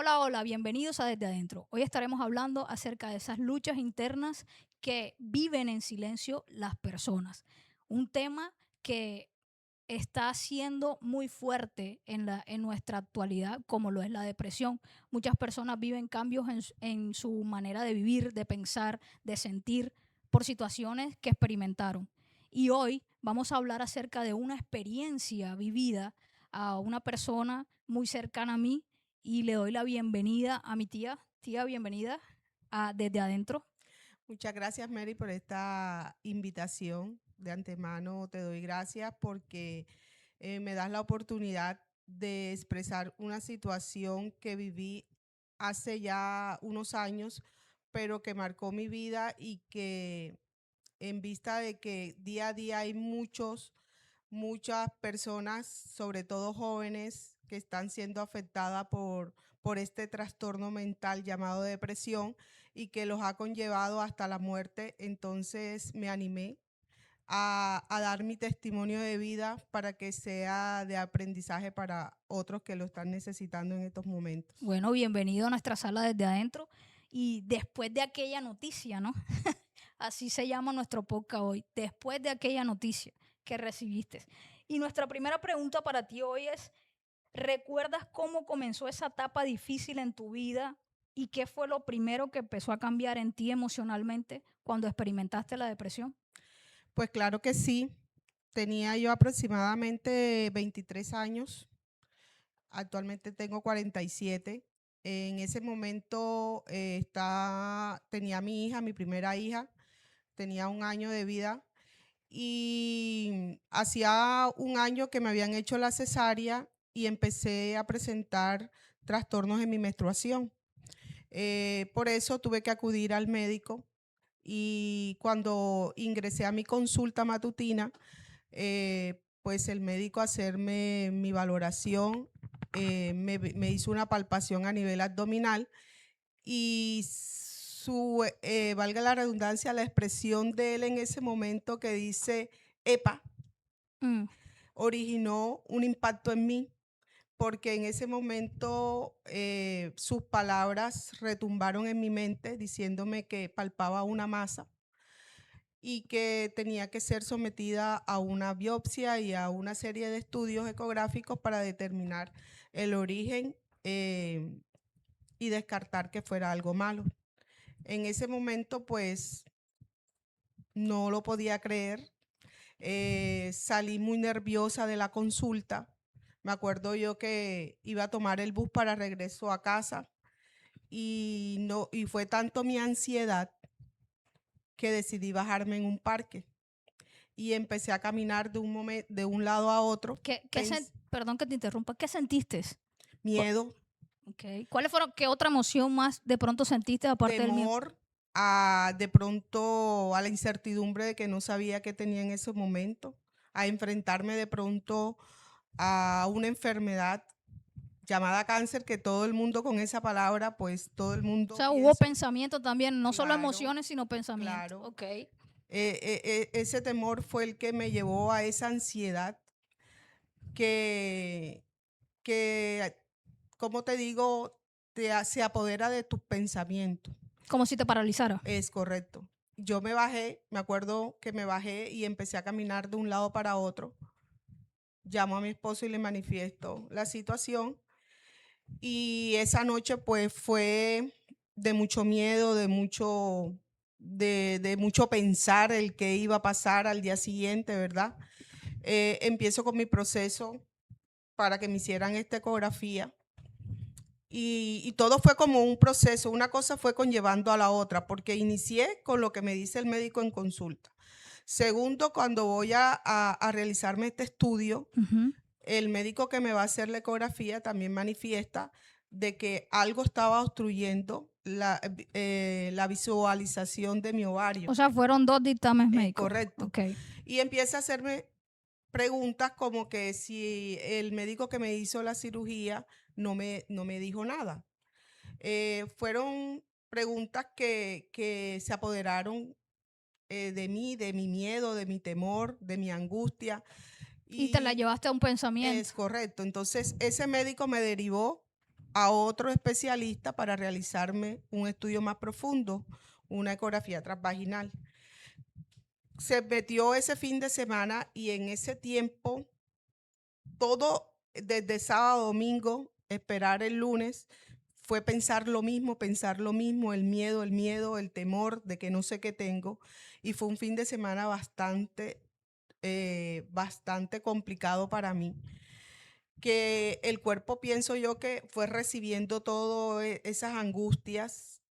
Hola, hola, bienvenidos a Desde Adentro. Hoy estaremos hablando acerca de esas luchas internas que viven en silencio las personas. Un tema que está siendo muy fuerte en nuestra actualidad, como lo es la depresión. Muchas personas viven cambios en su manera de vivir, de pensar, de sentir, por situaciones que experimentaron. Y hoy vamos a hablar acerca de una experiencia vivida a una persona muy cercana a mí y le doy la bienvenida a mi tía. Tía, bienvenida a Desde Adentro. Muchas gracias, Mary, por esta invitación. De antemano te doy gracias porque me das la oportunidad de expresar una situación que viví hace ya unos años, pero que marcó mi vida y que en vista de que día a día hay muchas personas, sobre todo jóvenes, que están siendo afectadas por este trastorno mental llamado depresión y que los ha conllevado hasta la muerte. Entonces me animé a dar mi testimonio de vida para que sea de aprendizaje para otros que lo están necesitando en estos momentos. Bueno, bienvenido a nuestra sala Desde Adentro. Y después de aquella noticia, ¿no? Así se llama nuestro podcast hoy, después de aquella noticia que recibiste. Y nuestra primera pregunta para ti hoy es, ¿recuerdas cómo comenzó esa etapa difícil en tu vida y qué fue lo primero que empezó a cambiar en ti emocionalmente cuando experimentaste la depresión? Pues claro que sí, tenía yo aproximadamente 23 años. Actualmente tengo 47. En ese momento tenía mi hija, mi primera hija, tenía 1 año de vida y hacía 1 año que me habían hecho la cesárea y empecé a presentar trastornos en mi menstruación. Por eso tuve que acudir al médico y cuando ingresé a mi consulta matutina, pues el médico hacerme mi valoración, me hizo una palpación a nivel abdominal y valga la redundancia, la expresión de él en ese momento que dice, EPA, Mm. originó un impacto en mí, porque en ese momento sus palabras retumbaron en mi mente diciéndome que palpaba una masa y que tenía que ser sometida a una biopsia y a una serie de estudios ecográficos para determinar el origen y descartar que fuera algo malo. En ese momento, pues, no lo podía creer. Salí muy nerviosa de la consulta. Me acuerdo yo que iba a tomar el bus para regreso a casa y, no, y fue tanto mi ansiedad que decidí bajarme en un parque y empecé a caminar de un lado a otro, Perdón que te interrumpa, ¿qué sentiste? Cu- miedo, ok. ¿Cuáles fueron, qué otra emoción más de pronto sentiste aparte del miedo? temor, a de pronto a la incertidumbre de que no sabía qué tenía en ese momento, a enfrentarme de pronto a una enfermedad llamada cáncer, que todo el mundo con esa palabra, pues todo el O mundo sea, hubo piensa, pensamiento también, no solo claro, emociones, sino pensamiento. claro. Ok. Ese temor fue el que me llevó a esa ansiedad que, que como te digo, se apodera de tus pensamientos. Como si te paralizara. Es correcto. Yo me bajé, me acuerdo que me bajé y empecé a caminar de un lado para otro. Llamo a mi esposo y le manifiesto la situación. Y esa noche pues fue de mucho miedo, de mucho pensar el que iba a pasar al día siguiente, ¿verdad? Empiezo con mi proceso para que me hicieran esta ecografía. Y todo fue como un proceso, una cosa fue conllevando a la otra, porque inicié con lo que me dice el médico en consulta. Segundo, cuando voy a realizarme este estudio, Ujú. el médico que me va a hacer la ecografía también manifiesta de que algo estaba obstruyendo la visualización de mi O ovario. sea, fueron dos dictámenes Es médicos. correcto. Ok. Y empieza a hacerme preguntas como que si el médico que me hizo la cirugía no me dijo nada. Fueron preguntas que se apoderaron de mí, de mi miedo, de mi temor, de mi angustia. Y te la Y llevaste a un pensamiento. es correcto. Entonces, ese médico me derivó. a otro especialista para realizarme un estudio más profundo, una ecografía transvaginal. Se metió ese fin de semana y en ese tiempo, todo desde sábado a domingo, esperar el lunes, fue pensar lo mismo, el miedo, el temor de que no sé qué tengo. Y fue un fin de semana bastante complicado para mí, que el cuerpo pienso yo que fue recibiendo todas esas angustias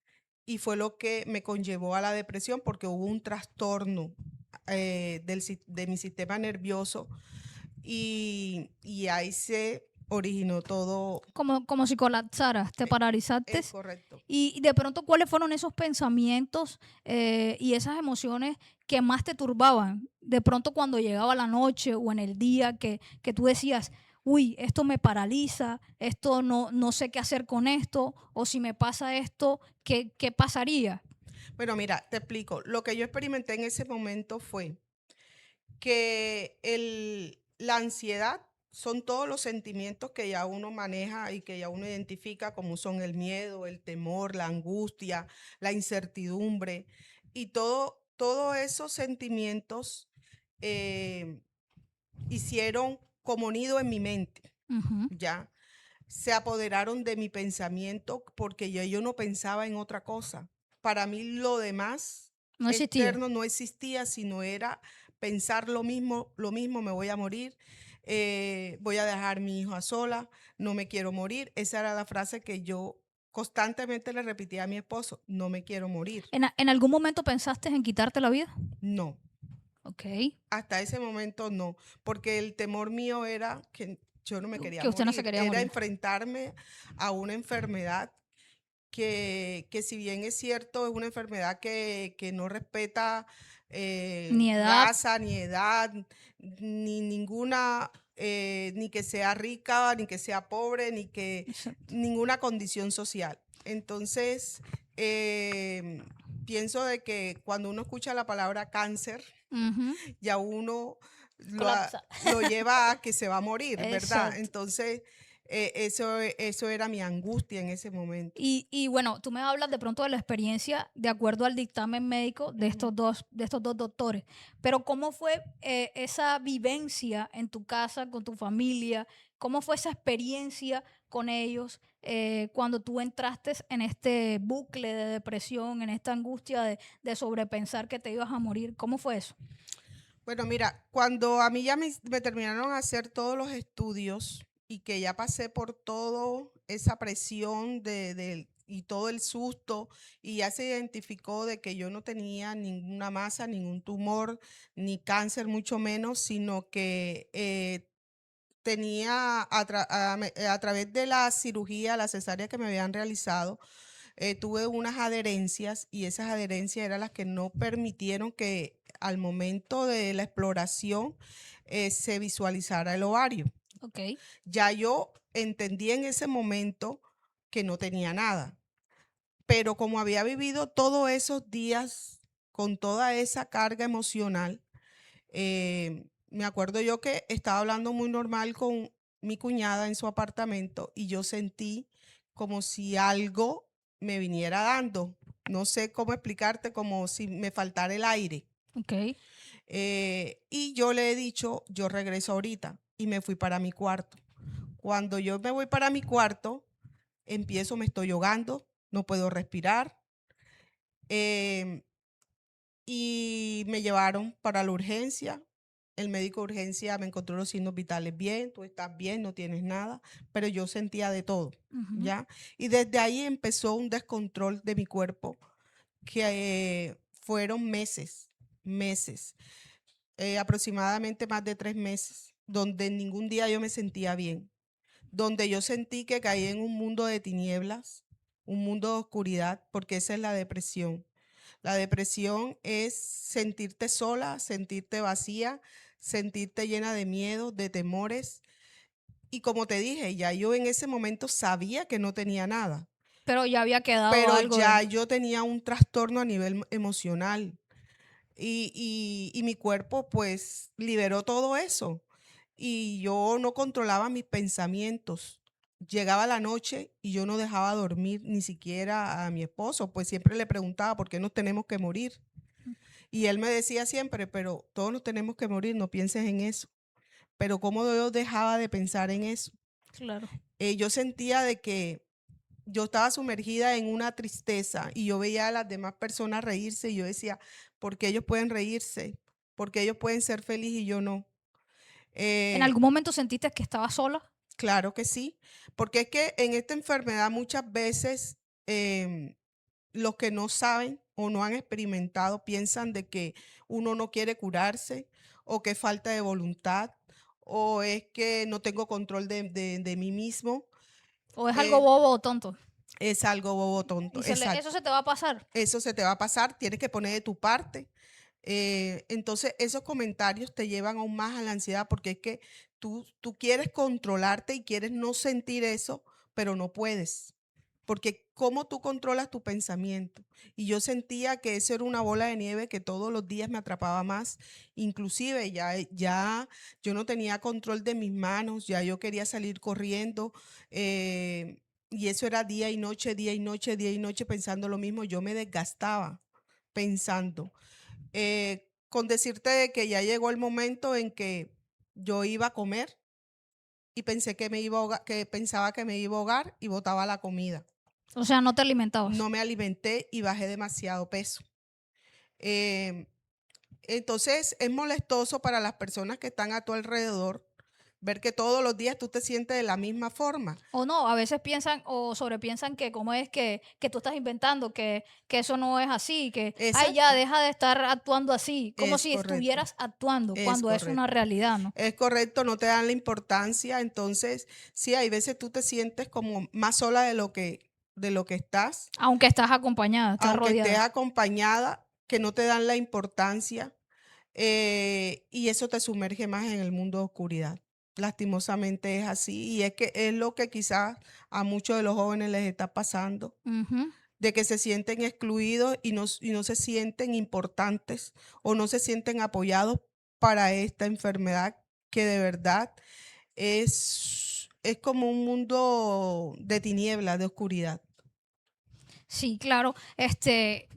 y fue lo que me conllevó a la depresión porque hubo un trastorno de mi sistema nervioso y ahí se originó todo. Como si colapsaras, te paralizaste. Es correcto. Y de pronto, ¿cuáles fueron esos pensamientos y esas emociones que más te turbaban? De pronto cuando llegaba la noche o en el día que tú decías, uy, esto me paraliza, esto no sé qué hacer con esto, o si me pasa esto, ¿qué pasaría? Bueno, mira, te explico. Lo que yo experimenté en ese momento fue que la ansiedad son todos los sentimientos que ya uno maneja y que ya uno identifica, como son el miedo, el temor, la angustia, la incertidumbre y todos esos sentimientos eh, hicieron como nido en mi mente, Ujú. ¿ya? Se apoderaron de mi pensamiento porque yo no pensaba en otra cosa. Para mí lo demás No existía. externo no existía, sino era pensar lo mismo, me voy a morir, voy a dejar a mi hijo a sola, no me quiero morir. Esa era la frase que yo constantemente le repetía a mi esposo, no me quiero morir. ¿En algún momento pensaste en quitarte la vida? No, Ok. hasta ese momento no, porque el temor mío era que yo no me quería Que usted no se morir, quería era morir. enfrentarme a una enfermedad que si bien es cierto, es una enfermedad que no respeta Ni edad. raza, ni edad, ni ninguna, ni que sea rica, ni que sea pobre, ni que Exacto. ninguna condición social. Entonces, pienso de que cuando uno escucha la palabra cáncer, Ujú. ya uno Colapsa. lo lleva a que se va a morir, ¿verdad? Exacto. Entonces, eso era mi angustia en ese momento. Y bueno, tú me hablas de pronto de la experiencia de acuerdo al dictamen médico Ujú. de estos dos doctores, pero ¿cómo fue esa vivencia en tu casa, con tu familia? ¿Cómo fue esa experiencia con ellos cuando tú entraste en este bucle de depresión, en esta angustia de sobrepensar que te ibas a morir? ¿Cómo fue eso? Bueno, mira, cuando a mí ya me terminaron a hacer todos los estudios y que ya pasé por toda esa presión y todo el susto y ya se identificó de que yo no tenía ninguna masa, ningún tumor, ni cáncer, mucho menos, sino que tenía a través de la cirugía, la cesárea que me habían realizado, tuve unas adherencias y esas adherencias eran las que no permitieron que al momento de la exploración se visualizara el ovario. Ok. Ya yo entendí en ese momento que no tenía nada, pero como había vivido todos esos días con toda esa carga emocional, me acuerdo yo que estaba hablando muy normal con mi cuñada en su apartamento y yo sentí como si algo me viniera dando. No sé cómo explicarte, como si me faltara el aire. Ok. Y yo le he dicho, yo regreso ahorita y me fui para mi cuarto. Cuando yo me voy para mi cuarto, me estoy ahogando, no puedo respirar. em, y me llevaron para la urgencia. El médico de urgencia me encontró los signos vitales bien, tú estás bien, no tienes nada, pero yo sentía de todo, Ujú. ¿ya? Y desde ahí empezó un descontrol de mi cuerpo que fueron meses, aproximadamente más de 3 meses, donde ningún día yo me sentía bien, donde yo sentí que caí en un mundo de tinieblas, un mundo de oscuridad, porque esa es la depresión. La depresión es sentirte sola, sentirte vacía, sentirte llena de miedo, de temores. Y como te dije, ya yo en ese momento sabía que no tenía nada, Pero ya había quedado pero algo de... ya yo tenía un trastorno a nivel emocional y mi cuerpo pues liberó todo eso y yo no controlaba mis pensamientos. llegaba la noche y yo no dejaba dormir ni siquiera a mi esposo, pues siempre le preguntaba por qué nos tenemos que morir. Y él me decía siempre, pero todos nos tenemos que morir, no pienses en eso. Pero cómo yo dejaba de pensar en eso. Claro. Yo sentía de que yo estaba sumergida en una tristeza y yo veía a las demás personas reírse y yo decía, ¿por qué ellos pueden reírse? ¿Por qué ellos pueden ser felices y yo no? ¿En Eh, algún momento sentiste que estabas sola? claro que sí, porque es que en esta enfermedad muchas veces em, los que no saben o no han experimentado piensan de que uno no quiere curarse o que es falta de voluntad o es que no tengo control de mí mismo. ¿O es algo eh, bobo o tonto? es algo bobo tonto, Y eso exacto. se te va a pasar. Eso se te va a pasar, tienes que poner de tu parte. Entonces, esos comentarios te llevan aún más a la ansiedad porque es que tú quieres controlarte y quieres no sentir eso, pero no puedes. Porque cómo tú controlas tu pensamiento. Y yo sentía que eso era una bola de nieve que todos los días me atrapaba más. Inclusive ya yo no tenía control de mis manos, ya yo quería salir corriendo. Y eso era día y noche, día y noche, día y noche pensando lo mismo. Yo me desgastaba pensando. Con decirte de que ya llegó el momento en que yo iba a comer y pensé que me iba a que pensaba que me iba a ahogar y botaba la comida. O sea, no te alimentabas. No me alimenté y bajé demasiado peso. Em, entonces es molestoso para las personas que están a tu alrededor ver que todos los días tú te sientes de la misma forma. O no, a veces piensan o sobrepiensan que cómo es que tú estás inventando, que eso no es así, que, ay, ya, Exacto, deja de estar actuando así, como es si correcto, estuvieras actuando es cuando es una correcto. realidad, ¿no? Es correcto, no te dan la importancia. Entonces, sí, hay veces tú te sientes como más sola de lo que estás, Aunque estás acompañada, estás aunque estés rodeada. acompañada, que no te dan la importancia. Y eso te sumerge más en el mundo de oscuridad. Lastimosamente es así y es que es lo que quizás a muchos de los jóvenes les está pasando, Ujú. de que se sienten excluidos y no se sienten importantes o no se sienten apoyados para esta enfermedad que de verdad es como un mundo de tinieblas, de oscuridad. Sí, claro.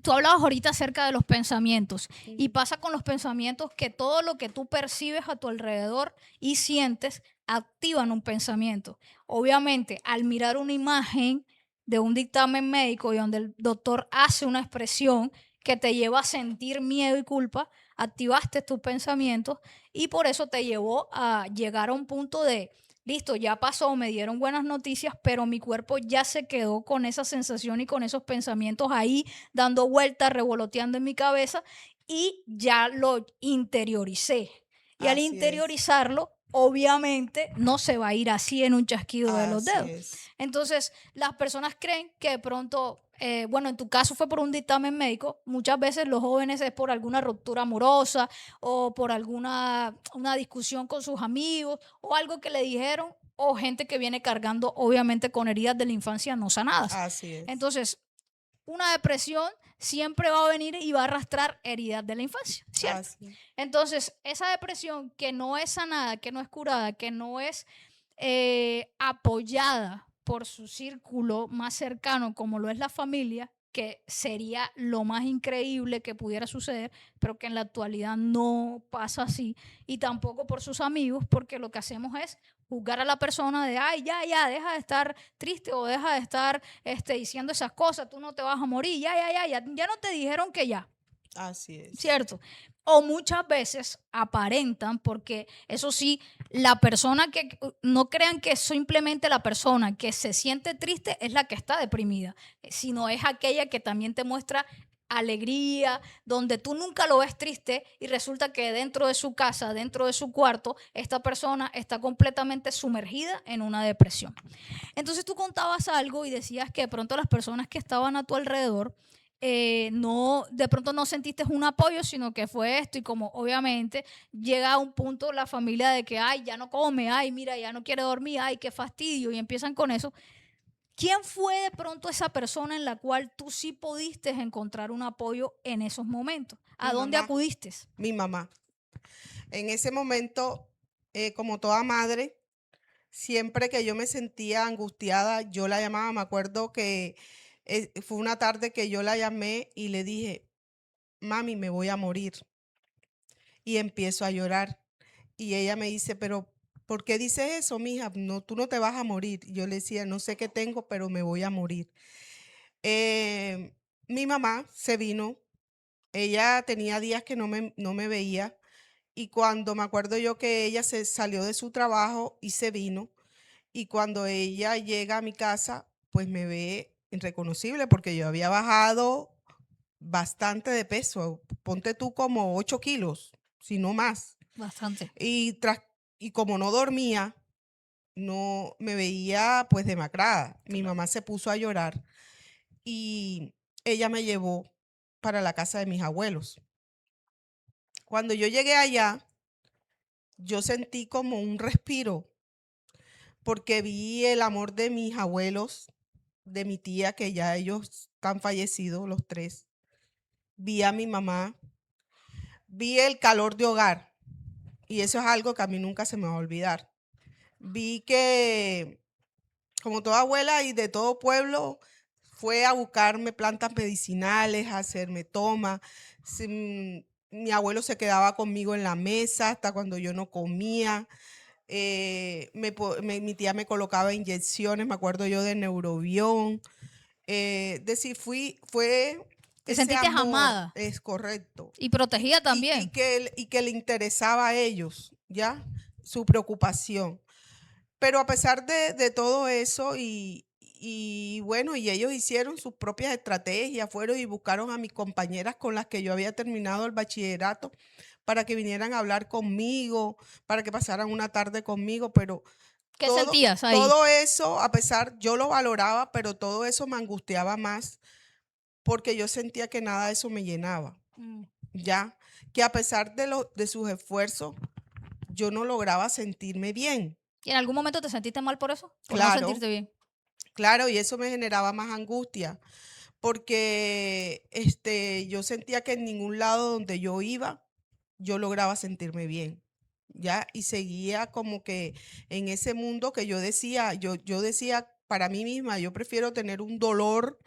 Tú hablabas ahorita acerca de los pensamientos y Ujú. pasa con los pensamientos que todo lo que tú percibes a tu alrededor y sientes activan un pensamiento. Obviamente, al mirar una imagen de un dictamen médico y donde el doctor hace una expresión que te lleva a sentir miedo y culpa, activaste tus pensamientos y por eso te llevó a llegar a un punto de listo, ya pasó, me dieron buenas noticias, pero mi cuerpo ya se quedó con esa sensación y con esos pensamientos ahí dando vueltas, revoloteando en mi cabeza y ya lo interioricé. Y al Así es, interiorizarlo, obviamente no se va a ir así en un chasquido de los así dedos. es, Entonces, las personas creen que de pronto, bueno, en tu caso fue por un dictamen médico, muchas veces los jóvenes es por alguna ruptura amorosa o por alguna una discusión con sus amigos o algo que le dijeron o gente que viene cargando obviamente con heridas de la infancia no sanadas. así es, Entonces, una depresión siempre va a venir y va a arrastrar heridas de la infancia, ¿cierto? así, Entonces, esa depresión que no es sanada, que no es curada, que no es apoyada por su círculo más cercano, como lo es la familia, que sería lo más increíble que pudiera suceder, pero que en la actualidad no pasa así, y tampoco por sus amigos, porque lo que hacemos es juzgar a la persona de, ay, ya, ya, deja de estar triste o deja de estar diciendo esas cosas, tú no te vas a morir, ya, ya, ya, ya, ya no te dijeron que ya, así es. ¿cierto? O muchas veces aparentan, porque eso sí, la persona que no crean que es simplemente la persona que se siente triste es la que está deprimida, sino es aquella que también te muestra alegría, donde tú nunca lo ves triste y resulta que dentro de su casa, dentro de su cuarto, esta persona está completamente sumergida en una depresión. Entonces tú contabas algo y decías que de pronto las personas que estaban a tu alrededor no, de pronto no sentiste un apoyo, sino que fue esto y como obviamente llega a un punto la familia de que, ay, ya no come, ay, mira, ya no quiere dormir, ay, qué fastidio, y empiezan con eso. ¿Quién fue de pronto esa persona en la cual tú sí pudiste encontrar un apoyo en esos momentos? Mi ¿A dónde mamá, acudiste? mi mamá. En ese momento, como toda madre, Siempre que yo me sentía angustiada, yo la llamaba. Me acuerdo que fue una tarde que yo la llamé y le dije, mami, me voy a morir. Y empiezo a llorar. Y ella me dice, pero ¿por qué dices eso, mija? No, tú no te vas a morir. Y yo le decía, no sé qué tengo, pero me voy a morir. Eh, Mi mamá se vino. Ella tenía días que no me veía. Y cuando me acuerdo yo que ella se salió de su trabajo y se vino, y cuando ella llega a mi casa, pues me ve irreconocible porque yo había bajado bastante de peso. Ponte tú como 8 kilos, si no más. Bastante. Y, y como no dormía, no me veía pues demacrada. Mi Claro. mamá se puso a llorar y ella me llevó para la casa de mis abuelos. Cuando yo llegué allá, yo sentí como un respiro porque vi el amor de mis abuelos, de mi tía, que ya ellos están fallecidos, los tres. Vi a mi mamá, vi el calor de hogar y eso es algo que a mí nunca se me va a olvidar. Vi que, como toda abuela y de todo pueblo, fue a buscarme plantas medicinales, a hacerme toma. Mi abuelo se quedaba conmigo en la mesa hasta cuando yo no comía. Mi tía me colocaba inyecciones, me acuerdo yo de Neurobión. Decir, fue Te ese sentiste amor, amada es correcto, y protegida y también. que le interesaba a ellos, ¿ya? Su preocupación. Pero a pesar de todo eso y bueno, y ellos hicieron sus propias estrategias, fueron y buscaron a mis compañeras con las que yo había terminado el bachillerato para que vinieran a hablar conmigo, para que pasaran una tarde conmigo, pero ¿Qué todo, sentías ahí? todo eso, a pesar, yo lo valoraba, pero todo eso me angustiaba más porque yo sentía que nada de eso me llenaba, Mm. ¿ya? Que a pesar de sus esfuerzos, yo no lograba sentirme bien. ¿Y en algún momento te sentiste mal por eso? Por no Claro, sentirte bien. claro, y eso me generaba más angustia, porque yo sentía que en ningún lado donde yo iba, yo lograba sentirme bien, ¿ya? Y seguía como que en ese mundo que yo decía para mí misma, yo prefiero tener un dolor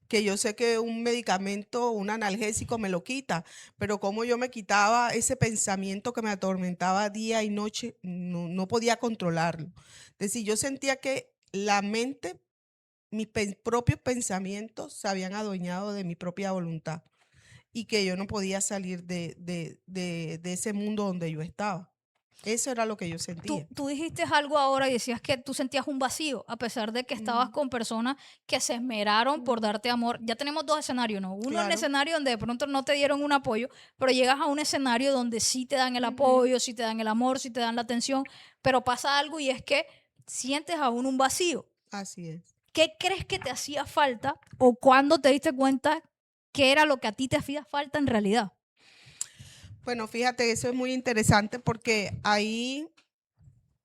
que yo sé que un medicamento, un analgésico me lo quita, pero como yo me quitaba ese pensamiento que me atormentaba día y noche, no podía controlarlo. Es decir, yo sentía que la mente, mis propios pensamientos se habían adueñado de mi propia voluntad y que yo no podía salir de ese mundo donde yo estaba. Eso era lo que yo Tú, sentía. tú dijiste algo ahora y decías que tú sentías un vacío, a pesar de que estabas Mm, con personas que se esmeraron por mm, darte amor. Ya tenemos dos escenarios, ¿no? Uno, el claro. escenario donde de pronto no te dieron un apoyo, pero llegas a un escenario donde sí te dan el Ujú, apoyo, sí te dan el amor, sí te dan la atención, pero pasa algo y es que sientes aún un vacío. así es. ¿Qué crees que te hacía falta o cuándo te diste cuenta que era lo que a ti te hacía falta en realidad? Bueno, fíjate, eso es muy interesante porque ahí,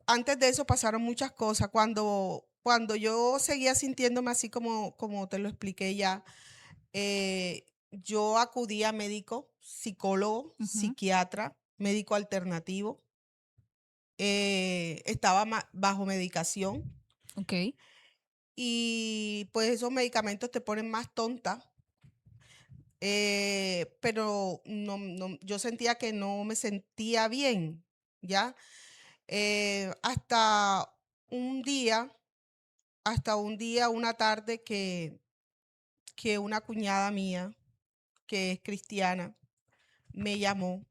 antes de eso pasaron muchas cosas. Cuando yo seguía sintiéndome así como te lo expliqué ya, yo acudí a médico, psicólogo, Ujú. psiquiatra, médico alternativo. Estaba bajo medicación Ok. y pues esos medicamentos te ponen más tonta, pero yo sentía que no me sentía bien, ¿ya? Hasta un día, una tarde que una cuñada mía, que es cristiana, me llamó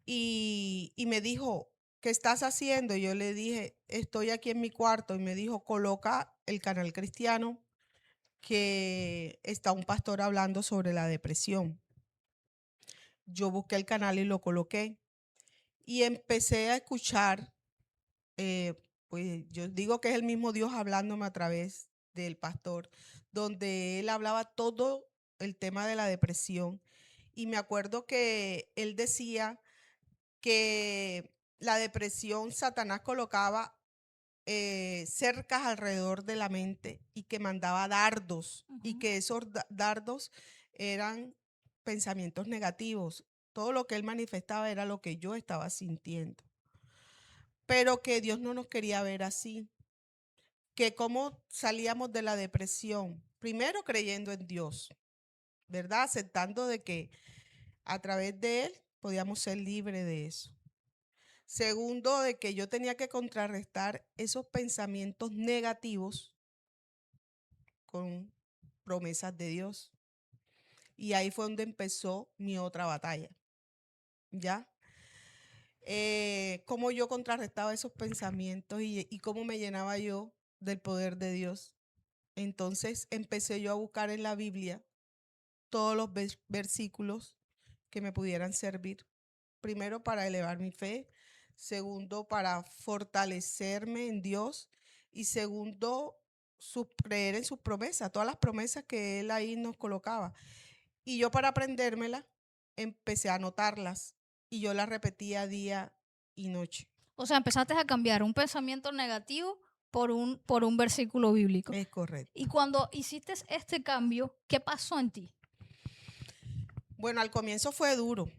y me dijo, ¿qué estás haciendo? Y yo le dije, estoy aquí en mi cuarto. Y me dijo, coloca el canal cristiano, que está un pastor hablando sobre la depresión. Yo busqué el canal y lo coloqué y empecé a escuchar, eh, pues yo digo que es el mismo Dios hablándome a través del pastor, donde él hablaba todo el tema de la depresión. Y me acuerdo que él decía que la depresión Satanás colocaba cercas alrededor de la mente y que mandaba dardos y Ujú. que esos dardos eran pensamientos negativos. Todo lo que él manifestaba era lo que yo estaba sintiendo. pero que Dios no nos quería ver así, que cómo salíamos de la depresión, primero creyendo en Dios, ¿verdad? Aceptando de que a través de Él podíamos ser libres de eso. Segundo, de que yo tenía que contrarrestar esos pensamientos negativos con promesas de Dios. Y ahí fue donde empezó mi otra batalla, ¿ya? Cómo yo contrarrestaba esos pensamientos y cómo me llenaba yo del poder de Dios. Entonces empecé yo a buscar en la Biblia todos los versículos que me pudieran servir. Primero, para elevar mi fe. Segundo, para fortalecerme en Dios. Y segundo, creer en sus promesas, todas las promesas que Él ahí nos colocaba. Y yo, para aprendérmela, empecé a anotarlas y yo las repetía día y noche. O sea, empezaste a cambiar un pensamiento negativo por un versículo bíblico. Es correcto. Y cuando hiciste este cambio, ¿qué pasó en ti? Bueno, al comienzo fue duro.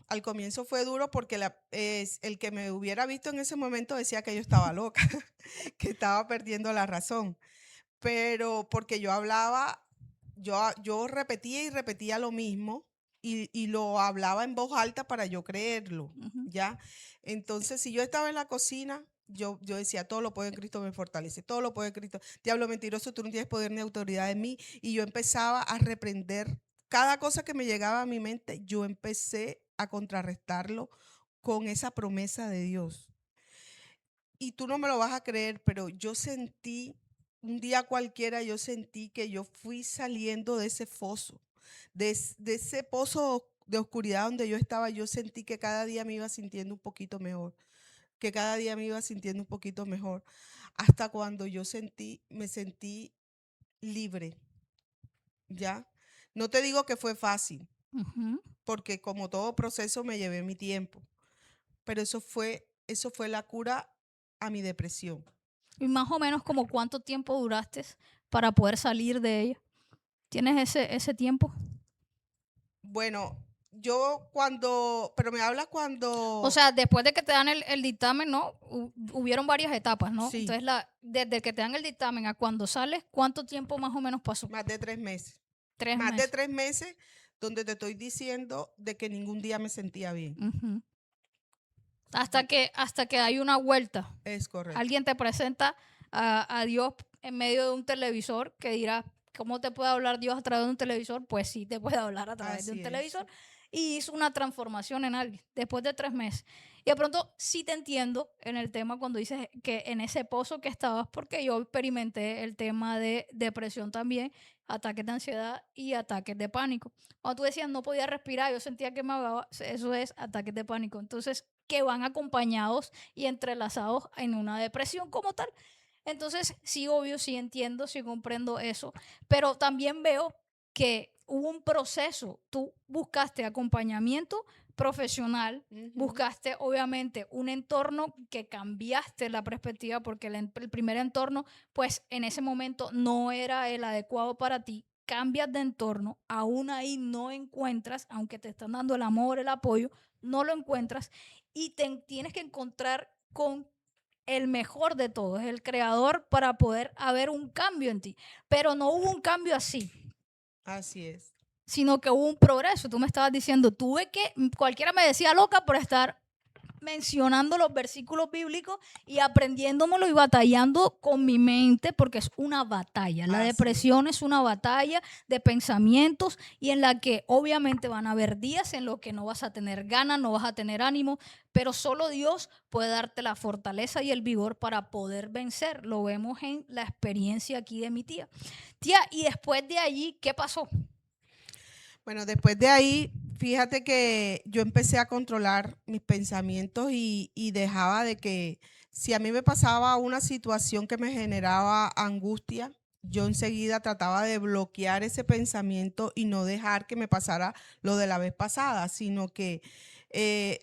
Al comienzo fue duro porque el que me hubiera visto en ese momento decía que yo estaba loca, que estaba perdiendo la razón. Pero porque yo hablaba, yo repetía y repetía lo mismo y lo hablaba en voz alta para yo creerlo, Ujú. ¿ya? Entonces, si yo estaba en la cocina, yo decía, todo lo puedo en Cristo me fortalece, todo lo puedo en Cristo. Diablo mentiroso, tú no tienes poder ni autoridad en mí. Y yo empezaba a reprender cada cosa que me llegaba a mi mente, yo empecé a contrarrestarlo con esa promesa de Dios. Y tú no me lo vas a creer, pero yo sentí, un día cualquiera, yo sentí que yo fui saliendo de ese foso, de ese pozo de oscuridad donde yo estaba. Yo sentí que cada día me iba sintiendo un poquito mejor, que cada día me iba sintiendo un poquito mejor, hasta cuando me sentí libre, ¿ya? No te digo que fue fácil, Ujú. porque como todo proceso me llevé mi tiempo, pero eso fue la cura a mi depresión. Y más o menos como cuánto tiempo duraste para poder salir de ella. ¿Tienes ese tiempo? Bueno, yo cuando, pero me hablas O cuando, sea, después de que te dan el dictamen, ¿no? Hubieron varias etapas, ¿no? sí, Entonces, desde que te dan el dictamen a cuando sales, ¿cuánto tiempo más o menos pasó? más de 3 meses. Tres Más de meses. 3 meses donde te estoy diciendo de que ningún día me sentía bien. Ujú. Ye- Hasta que hay una vuelta. Es correcto. Alguien te presenta a Dios en medio de un televisor que dirá, ¿cómo te puede hablar Dios a través de un televisor? Pues sí, te puede hablar a través de un Así es. televisor. Y hizo una transformación en alguien después de 3 meses. Y de pronto sí te entiendo en el tema cuando dices que en ese pozo que estabas, porque yo experimenté el tema de depresión también, ataques de ansiedad y ataques de pánico. Cuando tú decías no podía respirar, yo sentía que me ahogaba, eso es ataques de pánico. Entonces, que van acompañados y entrelazados en una depresión como tal. Entonces, sí, obvio, sí entiendo, sí comprendo eso, pero también veo que hubo un proceso. Tú buscaste acompañamiento profesional, Ujú. buscaste obviamente un entorno que cambiaste la perspectiva porque el primer entorno, pues en ese momento no era el adecuado para ti. Cambias de entorno, aún ahí no encuentras, aunque te están dando el amor, el apoyo, no lo encuentras y tienes que encontrar con el mejor de todos, el creador, para poder haber un cambio en ti. Pero no hubo un cambio así, Así es. sino que hubo un progreso. Tú me estabas diciendo, tuve que, cualquiera me decía loca por estar mencionando los versículos bíblicos y aprendiéndomelo y batallando con mi mente, porque es una batalla. La Así es. depresión es una batalla de pensamientos y en la que obviamente van a haber días en los que no vas a tener ganas, no vas a tener ánimo, pero solo Dios puede darte la fortaleza y el vigor para poder vencer. Lo vemos en la experiencia aquí de mi tía. Tía, y después de allí, ¿qué pasó? Bueno, después de ahí, fíjate que yo empecé a controlar mis pensamientos y dejaba de que si a mí me pasaba una situación que me generaba angustia, yo enseguida trataba de bloquear ese pensamiento y no dejar que me pasara lo de la vez pasada, sino que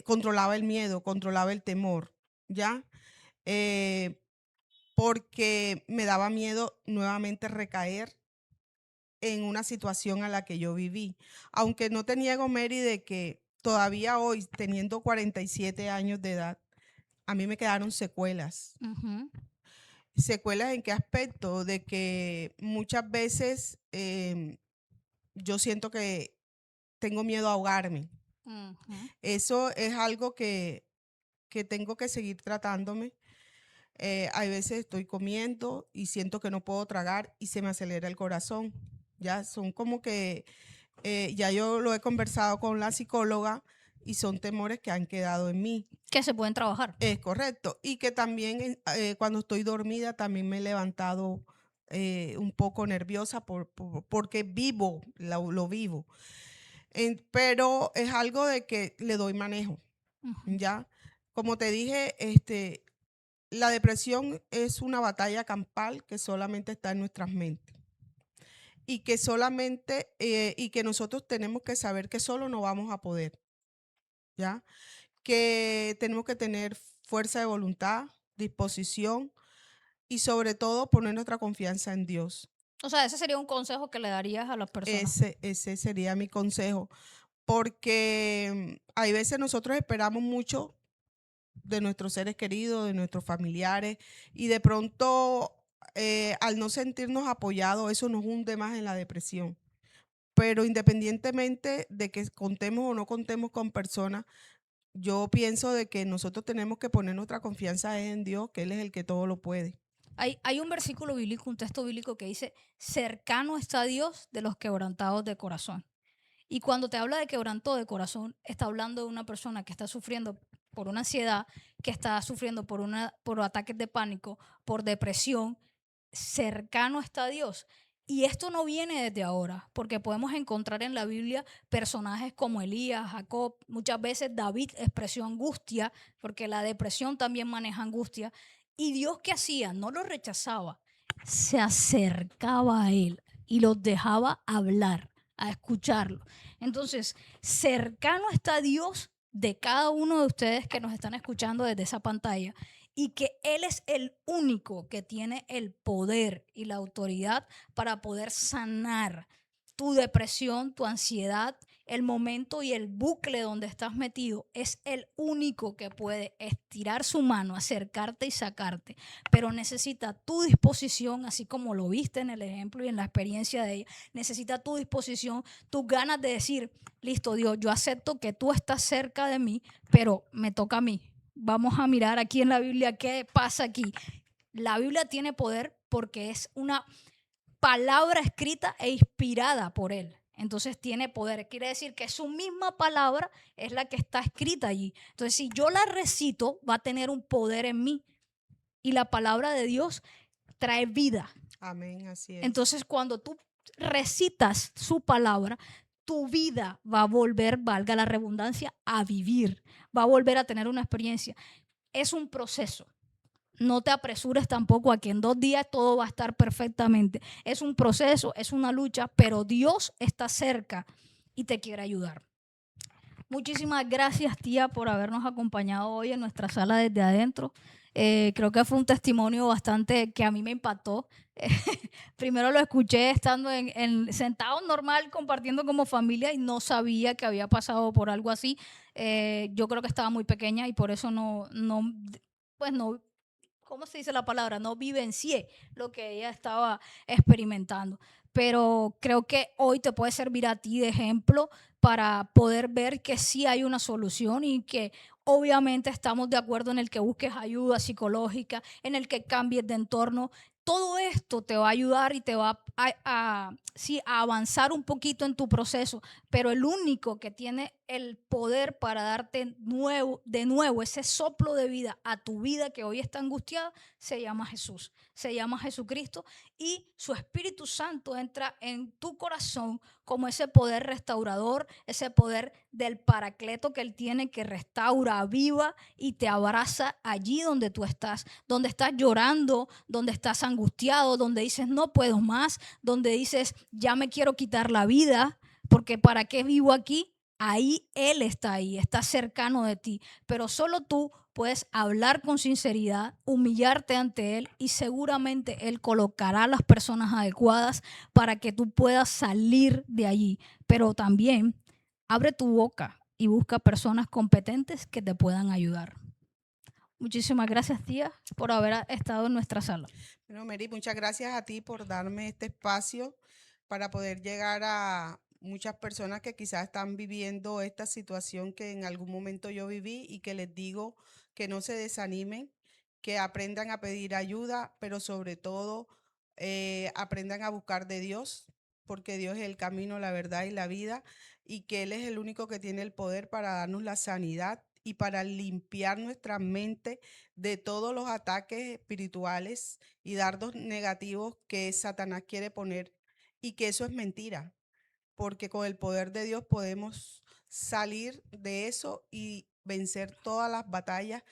controlaba el miedo, controlaba el temor, ¿ya? Eh, Porque me daba miedo nuevamente recaer en una situación a la que yo viví. Aunque no te niego, Mary, de que todavía hoy, teniendo 47 años de edad, a mí me quedaron secuelas. Ujú, ¿Secuelas en qué aspecto? De que muchas veces yo siento que tengo miedo a ahogarme. ujú. Eso es algo que tengo que seguir tratándome. Hay veces estoy comiendo y siento que no puedo tragar y se me acelera el corazón. Ya son como que, ya yo lo he conversado con la psicóloga y son temores que han quedado en mí. Que se pueden trabajar. Es correcto. Y que también cuando estoy dormida también me he levantado un poco nerviosa porque vivo, lo vivo. Pero es algo de que le doy manejo, Ujú. ¿ya? Como te dije, la depresión es una batalla campal que solamente está en nuestras mentes y que solamente, y que nosotros tenemos que saber que solo no vamos a poder, ¿ya? Que tenemos que tener fuerza de voluntad, disposición y sobre todo poner nuestra confianza en Dios. O sea, ese sería un consejo que le darías a las personas. Ese sería mi consejo, porque hay veces nosotros esperamos mucho de nuestros seres queridos, de nuestros familiares, y de pronto al no sentirnos apoyados, eso nos hunde más en la depresión. Pero independientemente de que contemos o no contemos con personas, yo pienso de que nosotros tenemos que poner nuestra confianza en Dios, que Él es el que todo lo puede. Hay un versículo bíblico, un texto bíblico que dice, cercano está Dios de los quebrantados de corazón. Y cuando te habla de quebranto de corazón, está hablando de una persona que está sufriendo por una ansiedad, que está sufriendo por ataques de pánico, por depresión. Cercano está Dios. Y esto no viene desde ahora, porque podemos encontrar en la Biblia personajes como Elías, Jacob, muchas veces David expresó angustia, porque la depresión también maneja angustia. Y Dios, ¿qué hacía? No lo rechazaba, se acercaba a él y los dejaba hablar, a escucharlo. Entonces, cercano está Dios de cada uno de ustedes que nos están escuchando desde esa pantalla y que Él es el único que tiene el poder y la autoridad para poder sanar tu depresión, tu ansiedad, el momento y el bucle donde estás metido. Es el único que puede estirar su mano, acercarte y sacarte, pero necesita tu disposición, así como lo viste en el ejemplo y en la experiencia de ella. Necesita tu disposición, tus ganas de decir, listo Dios, yo acepto que tú estás cerca de mí, pero me toca a mí. Vamos a mirar aquí en la Biblia qué pasa aquí. La Biblia tiene poder porque es una palabra escrita e inspirada por Él. Entonces tiene poder. Quiere decir que su misma palabra es la que está escrita allí. Entonces, si yo la recito, va a tener un poder en mí. Y la palabra de Dios trae vida. Amén, así es. Entonces, cuando tú recitas su palabra, tu vida va a volver, valga la redundancia, a vivir. Va a volver a tener una experiencia. Es un proceso. No te apresures tampoco a que en 2 días todo va a estar perfectamente. Es un proceso, es una lucha, pero Dios está cerca y te quiere ayudar. Muchísimas gracias, tía, por habernos acompañado hoy en nuestra sala desde adentro. Creo que fue un testimonio bastante que a mí me impactó. Primero lo escuché estando sentado normal, compartiendo como familia y no sabía que había pasado por algo así. Yo creo que estaba muy pequeña y por eso pues no, ¿cómo se dice la palabra? No vivencié lo que ella estaba experimentando. Pero creo que hoy te puede servir a ti de ejemplo para poder ver que sí hay una solución y que obviamente estamos de acuerdo en el que busques ayuda psicológica, en el que cambies de entorno. Todo esto te va a ayudar y te va sí, a avanzar un poquito en tu proceso, pero el único que tiene el poder para darte de nuevo ese soplo de vida a tu vida que hoy está angustiada se llama Jesús, se llama Jesucristo y su Espíritu Santo entra en tu corazón como ese poder restaurador, ese poder del Paracleto que Él tiene que restaura, aviva y te abraza allí donde estás llorando, donde estás angustiado, donde dices no puedo más, donde dices ya me quiero quitar la vida, porque ¿para qué vivo aquí? Ahí Él está ahí, está cercano de ti, pero solo tú puedes hablar con sinceridad, humillarte ante Él y seguramente Él colocará las personas adecuadas para que tú puedas salir de allí. Pero también abre tu boca y busca personas competentes que te puedan ayudar. Muchísimas gracias, tía, por haber estado en nuestra sala. Bueno, Mary, muchas gracias a ti por darme este espacio para poder llegar a muchas personas que quizás están viviendo esta situación que en algún momento yo viví y que les digo que no se desanimen, que aprendan a pedir ayuda, pero sobre todo aprendan a buscar de Dios, porque Dios es el camino, la verdad y la vida, y que Él es el único que tiene el poder para darnos la sanidad y para limpiar nuestra mente de todos los ataques espirituales y dardos negativos que Satanás quiere poner y que eso es mentira, porque con el poder de Dios podemos salir de eso y vencer todas las batallas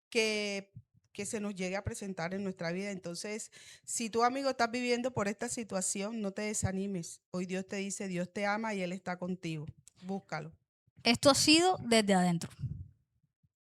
que, que se nos llegue a presentar en nuestra vida. Entonces, si tú, amigo, estás viviendo por esta situación, no te desanimes. Hoy Dios te dice, Dios te ama y Él está contigo. Búscalo. Esto ha sido Desde Adentro.